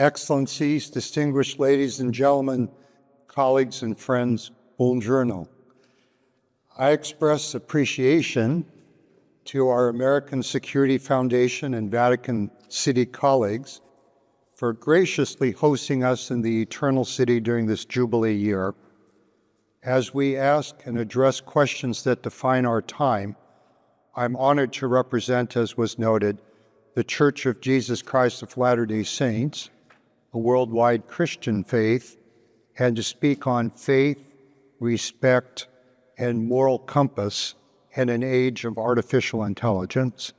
Excellencies, distinguished ladies and gentlemen, colleagues and friends, buongiorno. I express appreciation to our American Security Foundation and Vatican City colleagues for graciously hosting us in the Eternal City during this Jubilee year. As we ask and address questions that define our time, I'm honored to represent, as was noted, the Church of Jesus Christ of Latter-day Saints, a worldwide Christian faith, and to speak on faith, respect, and moral compass in an age of artificial intelligence.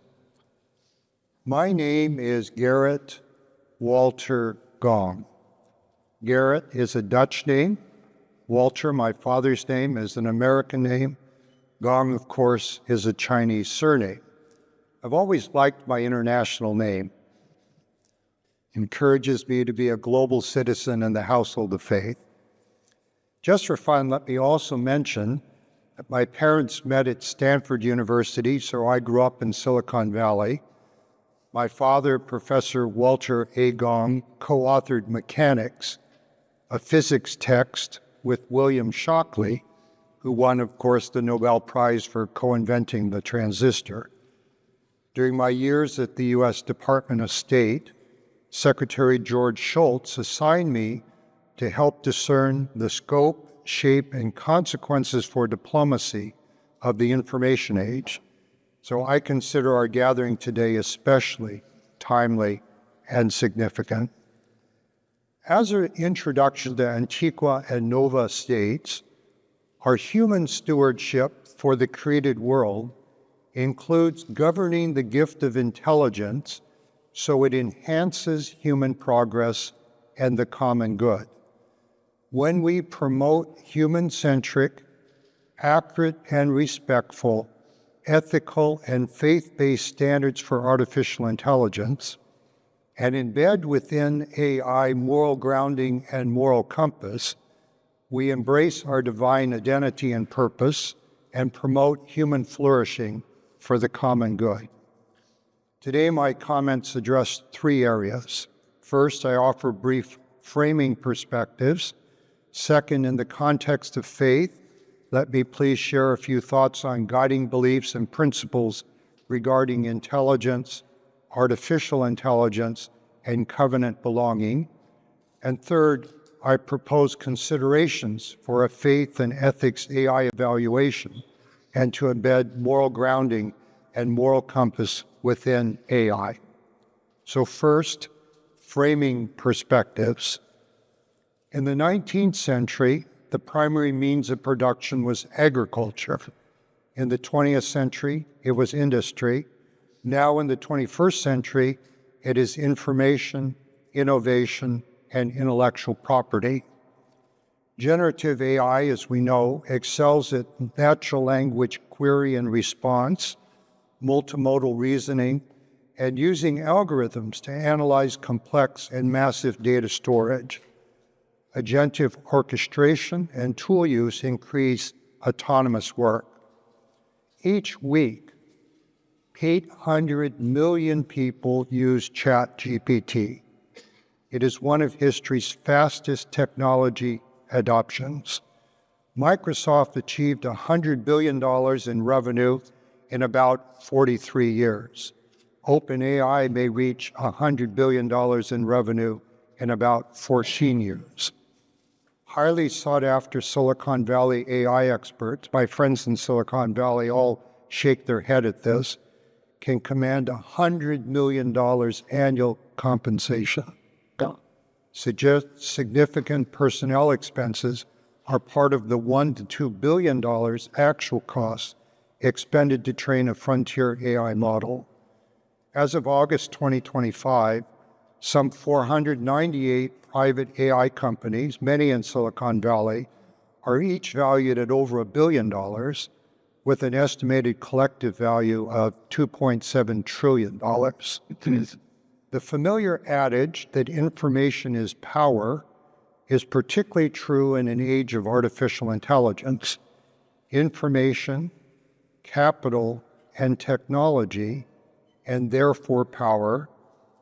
My name is Gerrit Walter Gong. Gerrit is a Dutch name. Walter, my father's name, is an American name. Gong, of course, is a Chinese surname. I've always liked my international name. Encourages me to be a global citizen in the household of faith. Just for fun, let me also mention that my parents met at Stanford University, so I grew up in Silicon Valley. My father, Professor Walter A. Gong, co-authored Mechanics, a physics text with William Shockley, who won, of course, the Nobel Prize for co-inventing the transistor. During my years at the U.S. Department of State, Secretary George Shultz assigned me to help discern the scope, shape, and consequences for diplomacy of the information age. So I consider our gathering today especially timely and significant. As an introduction to Antiqua and Nova states, our human stewardship for the created world includes governing the gift of intelligence so it enhances human progress and the common good. When we promote human-centric, accurate and respectful, ethical and faith-based standards for artificial intelligence, and embed within AI moral grounding and moral compass, we embrace our divine identity and purpose and promote human flourishing for the common good. Today, my comments address three areas. First, I offer brief framing perspectives. Second, in the context of faith, let me please share a few thoughts on guiding beliefs and principles regarding intelligence, artificial intelligence, and covenant belonging. And third, I propose considerations for a faith and ethics AI evaluation and to embed moral grounding and moral compass within AI. So first, framing perspectives. In the 19th century, the primary means of production was agriculture. In the 20th century, it was industry. Now in the 21st century, it is information, innovation, and intellectual property. Generative AI, as we know, excels at natural language query and response, multimodal reasoning, and using algorithms to analyze complex and massive data storage. Agentive orchestration and tool use increase autonomous work. Each week, 800 million people use ChatGPT. It is one of history's fastest technology adoptions. Microsoft achieved $100 billion in revenue in about 43 years. OpenAI may reach $100 billion in revenue in about 14 years. Highly sought after Silicon Valley AI experts, my friends in Silicon Valley all shake their head at this, can command $100 million annual compensation. Suggest significant personnel expenses are part of the $1 to $2 billion actual costs expended to train a frontier AI model. As of August 2025, some 498 private AI companies, many in Silicon Valley, are each valued at over $1 billion, with an estimated collective value of $2.7 trillion. The familiar adage that information is power is particularly true in an age of artificial intelligence. Information, capital, and technology, and therefore power,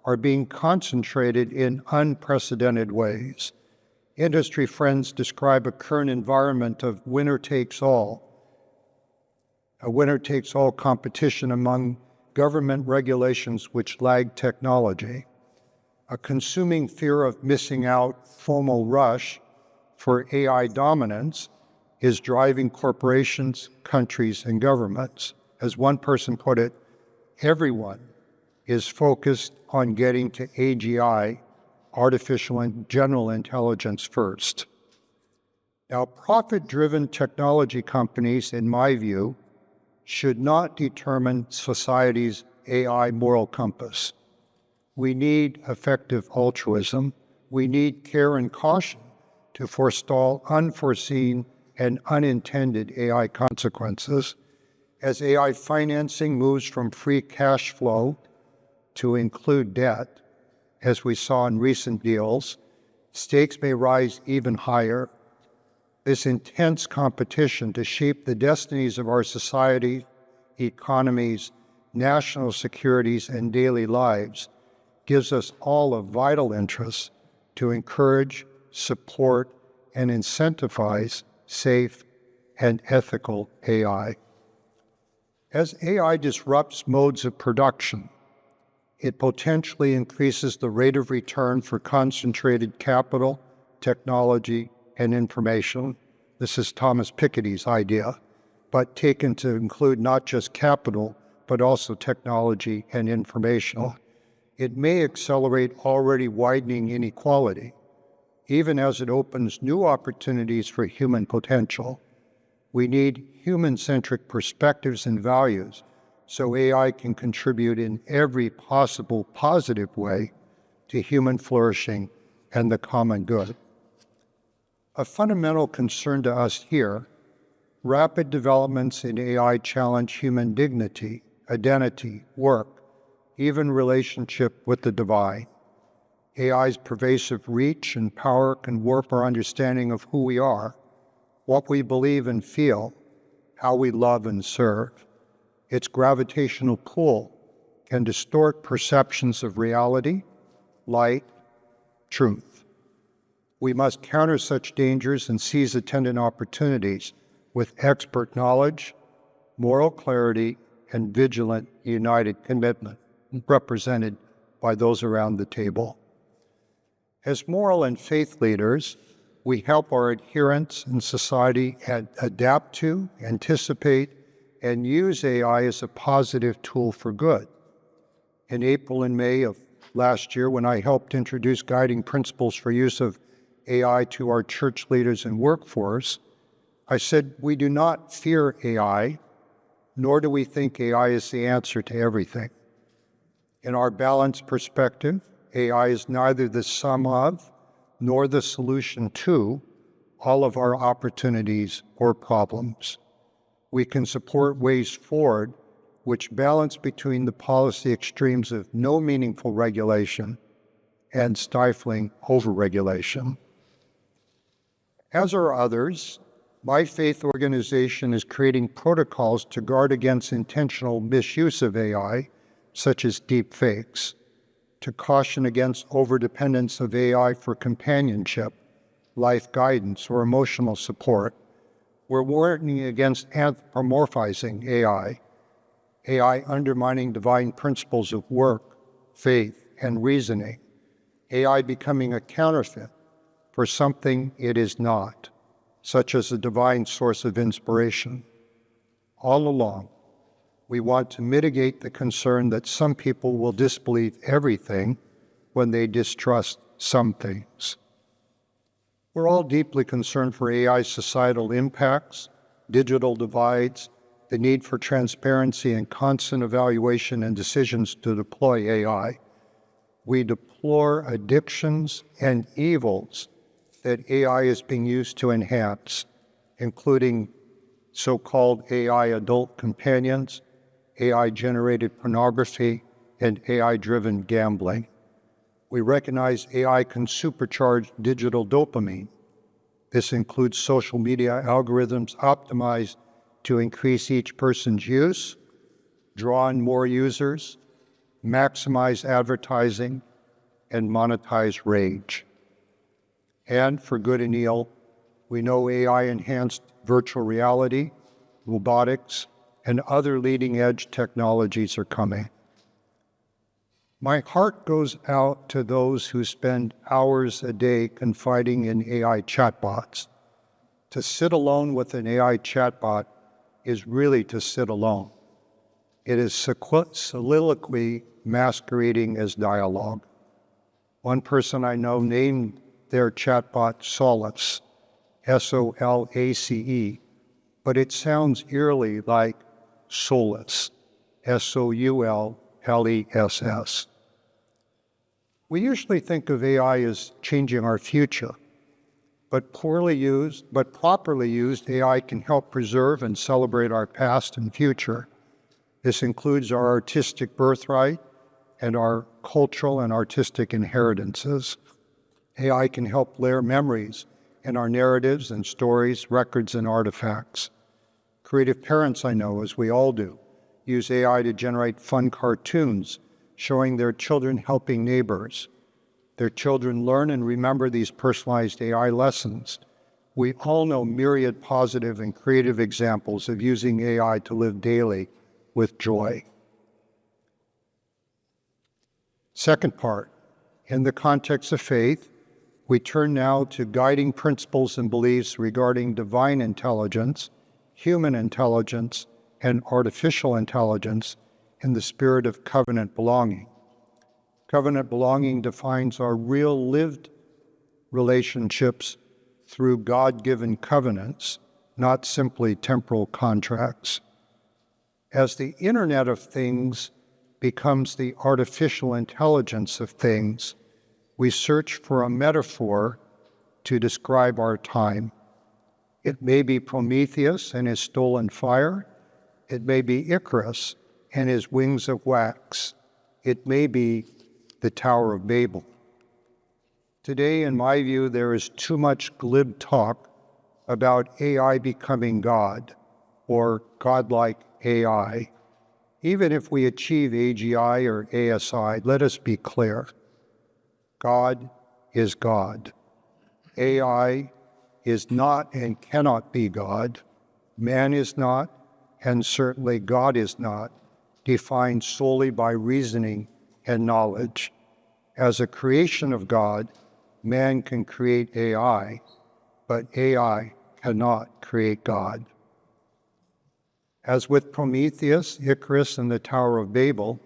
are being concentrated in unprecedented ways. Industry friends describe a current environment of winner-takes-all, a winner-takes-all competition among government regulations which lag technology, a consuming fear of missing out FOMO rush for AI dominance is driving corporations, countries, and governments. As one person put it, everyone is focused on getting to AGI, artificial and general intelligence, first. Now, profit-driven technology companies, in my view, should not determine society's AI moral compass. We need effective altruism. We need care and caution to forestall unforeseen and unintended AI consequences. As AI financing moves from free cash flow to include debt, as we saw in recent deals, stakes may rise even higher. This intense competition to shape the destinies of our society, economies, national securities, and daily lives gives us all a vital interest to encourage, support, and incentivize safe and ethical AI. As AI disrupts modes of production, it potentially increases the rate of return for concentrated capital, technology, and information. This is Thomas Piketty's idea, but taken to include not just capital, but also technology and information. It may accelerate already widening inequality, even as it opens new opportunities for human potential. We need human-centric perspectives and values so AI can contribute in every possible positive way to human flourishing and the common good. A fundamental concern to us here, rapid developments in AI challenge human dignity, identity, work, even relationship with the divine. AI's pervasive reach and power can warp our understanding of who we are, what we believe and feel, how we love and serve. Its gravitational pull can distort perceptions of reality, light, truth. We must counter such dangers and seize attendant opportunities with expert knowledge, moral clarity, and vigilant, united commitment, represented by those around the table. As moral and faith leaders, we help our adherents in society adapt to, anticipate, and use AI as a positive tool for good. In April and May of last year, when I helped introduce guiding principles for use of AI to our church leaders and workforce, I said, we do not fear AI, nor do we think AI is the answer to everything. In our balanced perspective, AI is neither the sum of nor the solution to all of our opportunities or problems. We can support ways forward which balance between the policy extremes of no meaningful regulation and stifling overregulation. As are others, my faith organization is creating protocols to guard against intentional misuse of AI, such as deep fakes, to caution against overdependence of AI for companionship, life guidance, or emotional support. We're warning against anthropomorphizing AI undermining divine principles of work, faith, and reasoning, AI becoming a counterfeit for something it is not, such as a divine source of inspiration. All along, we want to mitigate the concern that some people will disbelieve everything when they distrust some things. We're all deeply concerned for AI's societal impacts, digital divides, the need for transparency and constant evaluation and decisions to deploy AI. We deplore addictions and evils that AI is being used to enhance, including so-called AI adult companions, AI-generated pornography, and AI-driven gambling. We recognize AI can supercharge digital dopamine. This includes social media algorithms optimized to increase each person's use, draw in more users, maximize advertising, and monetize rage. And for good and ill, we know AI-enhanced virtual reality, robotics, and other leading-edge technologies are coming. My heart goes out to those who spend hours a day confiding in AI chatbots. To sit alone with an AI chatbot is really to sit alone. It is soliloquy masquerading as dialogue. One person I know named their chatbot Solace, S-O-L-A-C-E, but it sounds eerily like solace, S-O-U-L-L-E-S-S. We usually think of AI as changing our future, but properly used, AI can help preserve and celebrate our past and future. This includes our artistic birthright and our cultural and artistic inheritances. AI can help layer memories in our narratives and stories, records and artifacts. Creative parents I know, as we all do, use AI to generate fun cartoons showing their children helping neighbors. Their children learn and remember these personalized AI lessons. We all know myriad positive and creative examples of using AI to live daily with joy. Second part, in the context of faith, we turn now to guiding principles and beliefs regarding divine intelligence, human intelligence, and artificial intelligence in the spirit of covenant belonging. Covenant belonging defines our real lived relationships through God-given covenants, not simply temporal contracts. As the Internet of Things becomes the artificial intelligence of things, we search for a metaphor to describe our time. It may be Prometheus and his stolen fire. It may be Icarus and his wings of wax. It may be the Tower of Babel. Today, in my view, there is too much glib talk about AI becoming God or godlike AI. Even if we achieve AGI or ASI, let us be clear. God is God. AI is not and cannot be God. Man is not, and certainly God is not, defined solely by reasoning and knowledge. As a creation of God, man can create AI, but AI cannot create God. As with Prometheus, Icarus, and the Tower of Babel,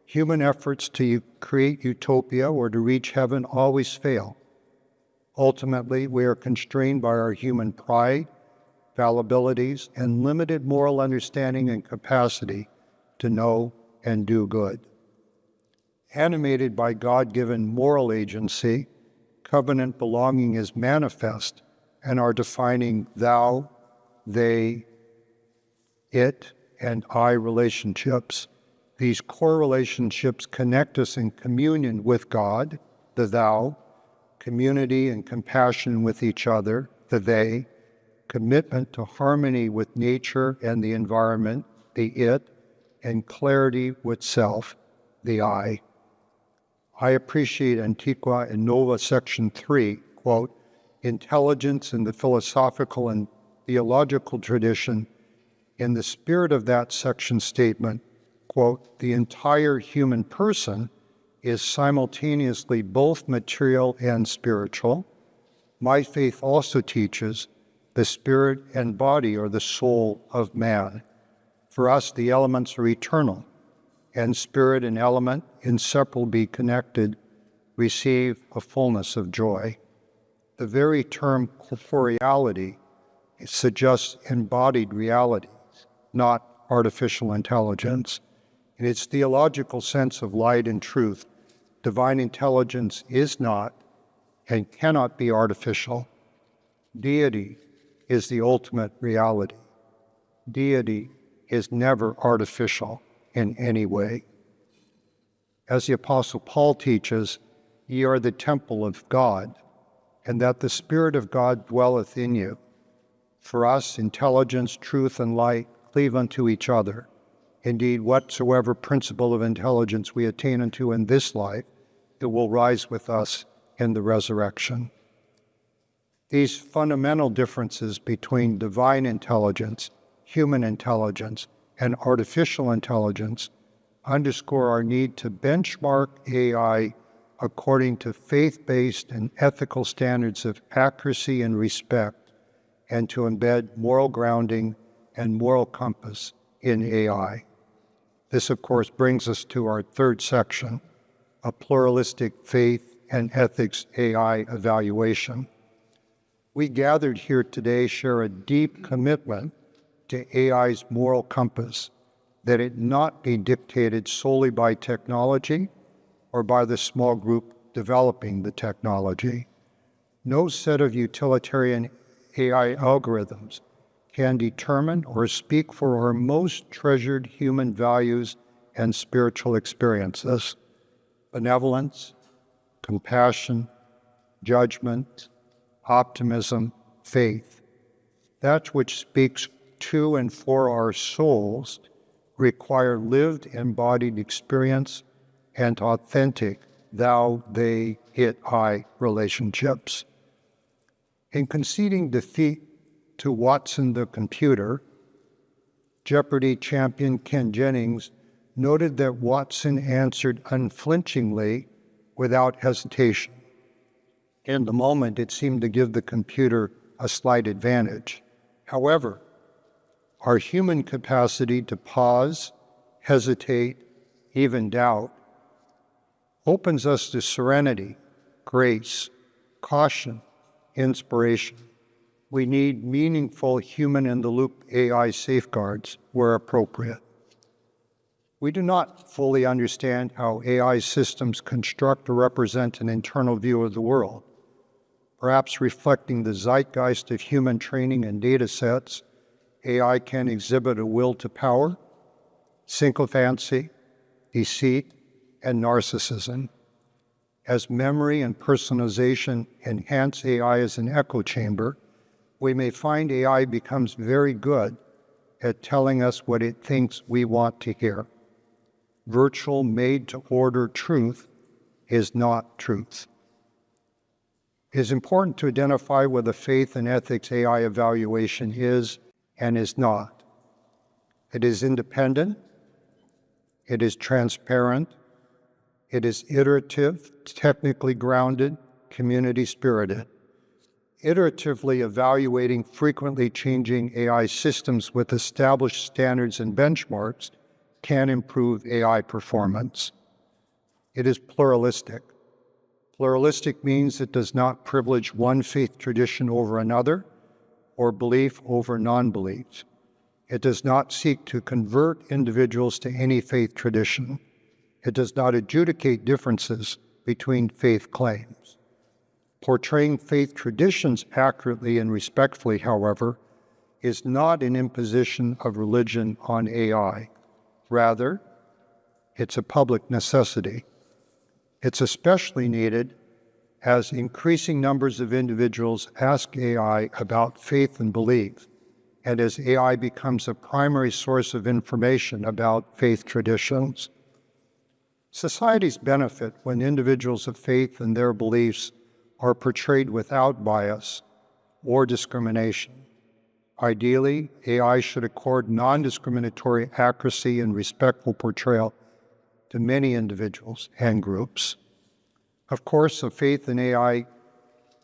human efforts to create utopia or to reach heaven always fail. Ultimately, we are constrained by our human pride, fallibilities, and limited moral understanding and capacity to know and do good. Animated by God-given moral agency, covenant belonging is manifest and our defining thou, they, it, and I relationships. These core relationships connect us in communion with God, the thou, community and compassion with each other, the they, commitment to harmony with nature and the environment, the it, and clarity with self, the I. I appreciate Antiqua and Nova Section 3, quote, intelligence in the philosophical and theological tradition. In the spirit of that section statement, quote, the entire human person is simultaneously both material and spiritual. My faith also teaches the spirit and body are the soul of man. For us, the elements are eternal, and spirit and element, inseparably connected, receive a fullness of joy. The very term corporeality suggests embodied reality, not artificial intelligence. In its theological sense of light and truth, divine intelligence is not and cannot be artificial. Deity is the ultimate reality. Deity is never artificial in any way. As the Apostle Paul teaches, ye are the temple of God, and that the Spirit of God dwelleth in you. For us, intelligence, truth, and light cleave unto each other. Indeed, whatsoever principle of intelligence we attain unto in this life, it will rise with us in the resurrection. These fundamental differences between divine intelligence, human intelligence, and artificial intelligence underscore our need to benchmark AI according to faith-based and ethical standards of accuracy and respect, and to embed moral grounding and moral compass in AI. This, of course, brings us to our third section, a pluralistic faith and ethics AI evaluation. We gathered here today share a deep commitment to AI's moral compass, that it not be dictated solely by technology or by the small group developing the technology. No set of utilitarian AI algorithms can determine or speak for our most treasured human values and spiritual experiences: benevolence, compassion, judgment, optimism, faith. That which speaks to and for our souls require lived, embodied experience and authentic thou, they, it, I relationships. In conceding defeat to Watson the computer, Jeopardy champion Ken Jennings noted that Watson answered unflinchingly without hesitation. In the moment, it seemed to give the computer a slight advantage. However, our human capacity to pause, hesitate, even doubt, opens us to serenity, grace, caution, inspiration. We need meaningful human-in-the-loop AI safeguards where appropriate. We do not fully understand how AI systems construct or represent an internal view of the world, perhaps reflecting the zeitgeist of human training and data sets. AI can exhibit a will to power, sycophancy, deceit, and narcissism. As memory and personalization enhance AI as an echo chamber, we may find AI becomes very good at telling us what it thinks we want to hear. Virtual made-to-order truth is not truth. It is important to identify what the faith and ethics AI evaluation is and is not. It is independent, it is transparent, it is iterative, technically grounded, community-spirited. Iteratively evaluating frequently changing AI systems with established standards and benchmarks can improve AI performance. It is pluralistic. Pluralistic means it does not privilege one faith tradition over another or belief over non-belief. It does not seek to convert individuals to any faith tradition. It does not adjudicate differences between faith claims. Portraying faith traditions accurately and respectfully, however, is not an imposition of religion on AI. Rather, it's a public necessity. It's especially needed as increasing numbers of individuals ask AI about faith and belief, and as AI becomes a primary source of information about faith traditions. Societies benefit when individuals of faith and their beliefs are portrayed without bias or discrimination. Ideally, AI should accord non-discriminatory accuracy and respectful portrayal to many individuals and groups. Of course, a faith and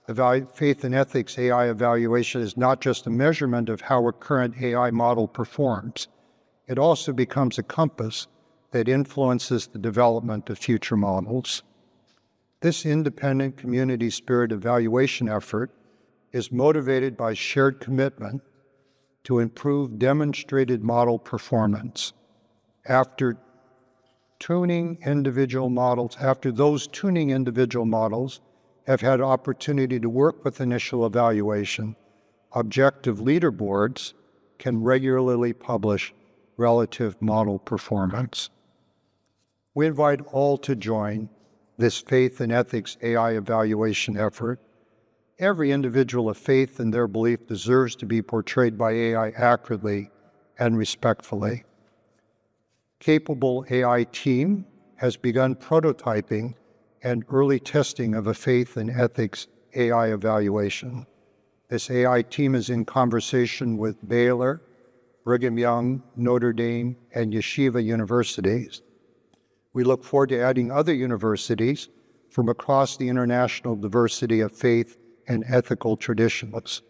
ethics AI evaluation is not just a measurement of how a current AI model performs. It also becomes a compass that influences the development of future models. This independent community spirit evaluation effort is motivated by shared commitment to improve demonstrated model performance. After those tuning individual models have had opportunity to work with initial evaluation, objective leaderboards can regularly publish relative model performance. We invite all to join this faith and ethics AI evaluation effort. Every individual of faith and their belief deserves to be portrayed by AI accurately and respectfully. capable AI team has begun prototyping and early testing of a faith and ethics AI evaluation. This AI team is in conversation with Baylor, Brigham Young, Notre Dame, and Yeshiva universities. We look forward to adding other universities from across the international diversity of faith and ethical traditions.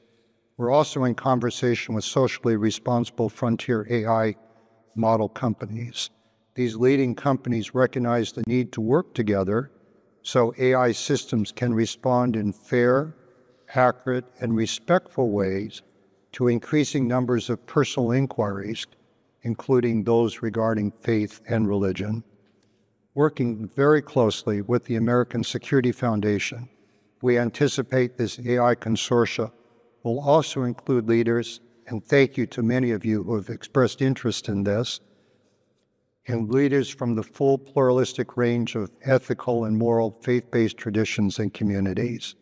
We're also in conversation with socially responsible frontier AI model companies. These leading companies recognize the need to work together so AI systems can respond in fair, accurate, and respectful ways to increasing numbers of personal inquiries, including those regarding faith and religion. Working very closely with the American Security Foundation, we anticipate this AI consortia will also include leaders, and thank you to many of you who have expressed interest in this, and leaders from the full pluralistic range of ethical and moral faith-based traditions and communities.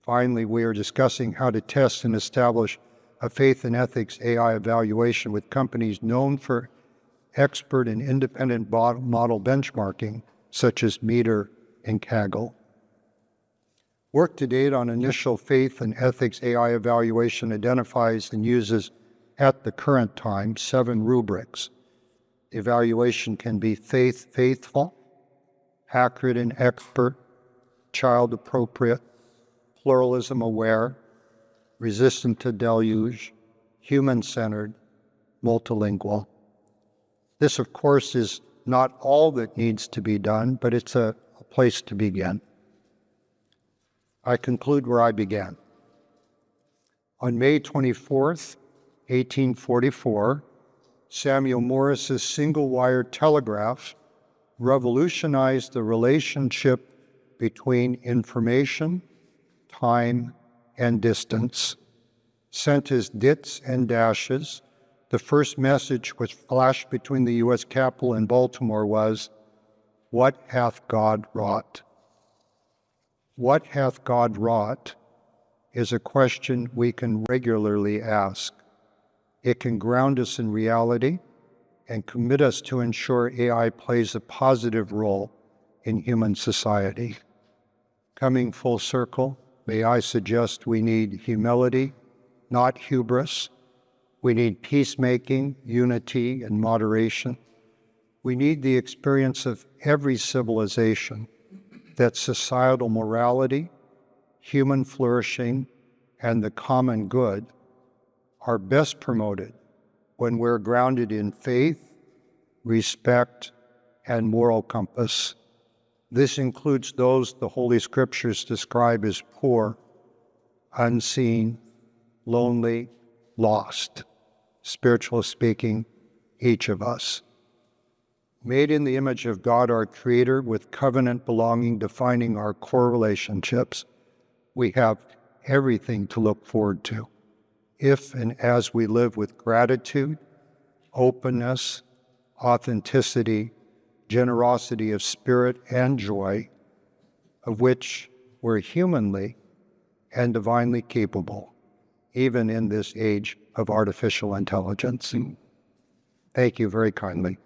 Finally, we are discussing how to test and establish a faith and ethics AI evaluation with companies known for expert and independent model benchmarking, such as Meter and Kaggle. Work to date on initial faith and ethics AI evaluation identifies and uses, at the current time, 7 rubrics. The evaluation can be faithful, accurate and expert, child-appropriate, pluralism-aware, resistant to deluge, human-centered, multilingual. This, of course, is not all that needs to be done, but it's a place to begin. I conclude where I began. On May 24th, 1844, Samuel Morse's single-wire telegraph revolutionized the relationship between information, time, and distance. Sent as dits and dashes, the first message which flashed between the U.S. Capitol and Baltimore was, "What hath God wrought?" What hath God wrought is a question we can regularly ask. It can ground us in reality and commit us to ensure AI plays a positive role in human society. Coming full circle, may I suggest we need humility, not hubris. We need peacemaking, unity, and moderation. We need the experience of every civilization that societal morality, human flourishing, and the common good are best promoted when we're grounded in faith, respect, and moral compass. This includes those the Holy Scriptures describe as poor, unseen, lonely, lost, spiritually speaking, each of us. Made in the image of God, our Creator, with covenant belonging defining our core relationships, we have everything to look forward to, if and as we live with gratitude, openness, authenticity, generosity of spirit, and joy, of which we're humanly and divinely capable, even in this age of artificial intelligence. Thank you very kindly.